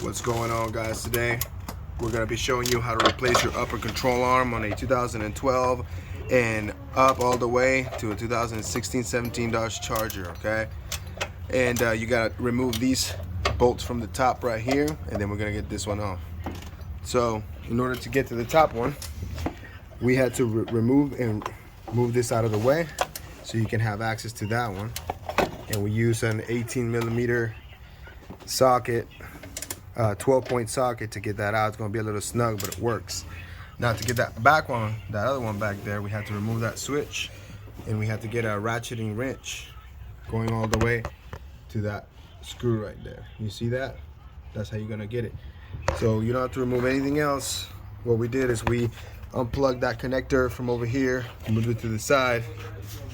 What's going on, guys? Today we're going to be showing you how to replace your upper control arm on a 2012 and up all the way to a 2016-17 Dodge Charger. Okay, and you got to remove these bolts from the top right here, and then we're going to get this one off. So in order to get to the top one, we had to remove and move this out of the way so you can have access to that one. And we use an 18mm socket, 12-point socket to get that out. It's going to be a little snug, but it works. Now to get that back one, that other one back there, we had to remove that switch, and we had to get a ratcheting wrench going all the way to that screw right there. You see that? That's how you're going to get it. So you don't have to remove anything else. What we did is we unplugged that connector from over here, moved it to the side,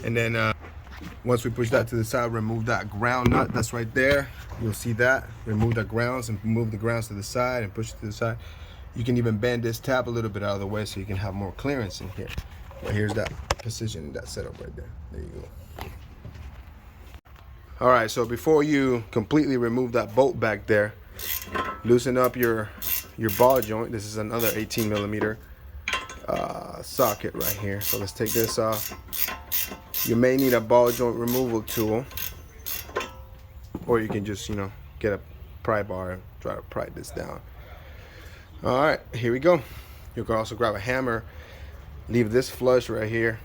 and then once we push that to the side, remove that ground nut that's right there. You'll see that. Remove the grounds and move the grounds to the side and push it to the side. You can even bend this tab a little bit out of the way so you can have more clearance in here. But here's that position, that setup right there. There you go. All right, so before you completely remove that bolt back there, loosen up your ball joint. This is another 18mm socket right here. So let's take this off. You may need a ball joint removal tool, or you can just, get a pry bar and try to pry this down. All right, here we go. You can also grab a hammer, leave this flush right here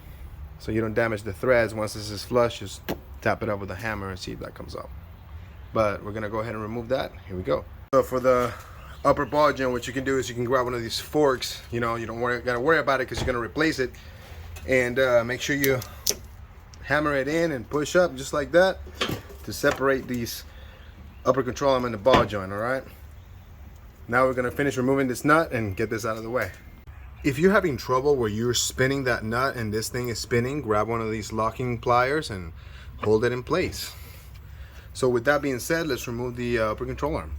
so you don't damage the threads. Once this is flush, just tap it up with a hammer and see if that comes up. But we're gonna go ahead and remove that. Here we go. So for the upper ball joint, what you can do is you can grab one of these forks. You don't gotta worry about it because you're gonna replace it, and make sure you hammer it in and push up just like that to separate these upper control arm and the ball joint. All right, now we're gonna finish removing this nut and get this out of the way. If you're having trouble where you're spinning that nut and this thing is spinning, grab one of these locking pliers and hold it in place. So with that being said, let's remove the upper control arm.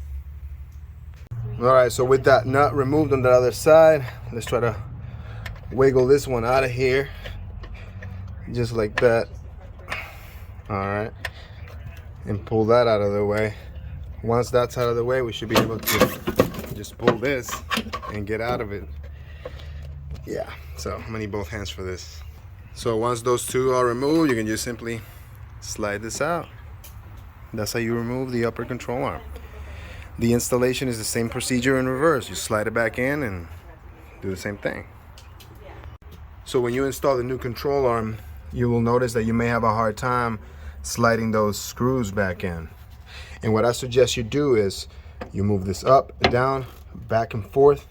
All right, so with that nut removed on the other side, let's try to wiggle this one out of here just like that. All right, and pull that out of the way. Once that's out of the way, we should be able to just pull this and get out of it. Yeah, so I'm gonna need both hands for this. So once those two are removed, you can just simply slide this out. That's how you remove the upper control arm. The installation is the same procedure in reverse. You slide it back in and do the same thing. So when you install the new control arm, you will notice that you may have a hard time sliding those screws back in. And what I suggest you do is you move this up, down, back and forth,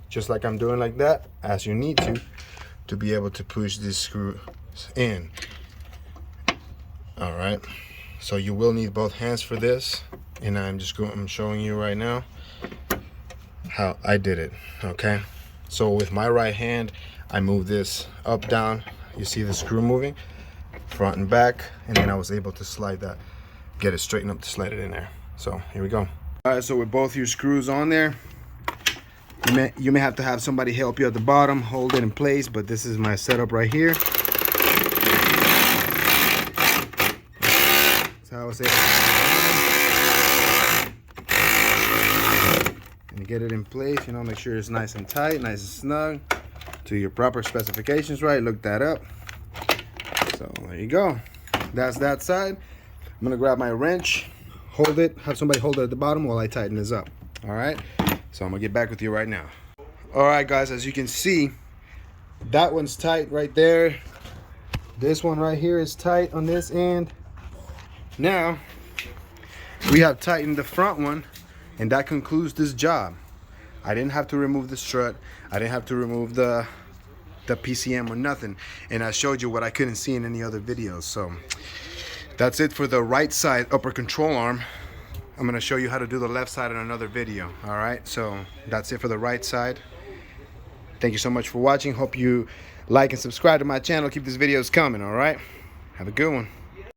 just like I'm doing like that, as you need to be able to push these screws in. All right, so you will need both hands for this, and I'm showing you right now how I did it. Okay, so with my right hand, I move this up, down. You see the screw moving front and back, and then I was able to slide that, get it straightened up to slide it in there. So here we go. All right, so with both your screws on there, you may have to have somebody help you at the bottom, hold it in place, but this is my setup right here. That's how I was able to and get it in place. Make sure it's nice and tight, nice and snug to your proper specifications, right? Look that up. So there you go. That's that side. I'm gonna grab my wrench, hold it, have somebody hold it at the bottom while I tighten this up. All right, so I'm gonna get back with you right now. All right, guys, as you can see, that one's tight right there. This one right here is tight on this end. Now we have tightened the front one, and that concludes this job. I didn't have to remove the strut. I didn't have to remove the PCM or nothing, and I showed you what I couldn't see in any other videos. So that's it for the right side upper control arm. I'm gonna show you how to do the left side in another video. All right, so that's it for the right side. Thank you so much for watching. Hope you like and subscribe to my channel. Keep these videos coming. All right, have a good one.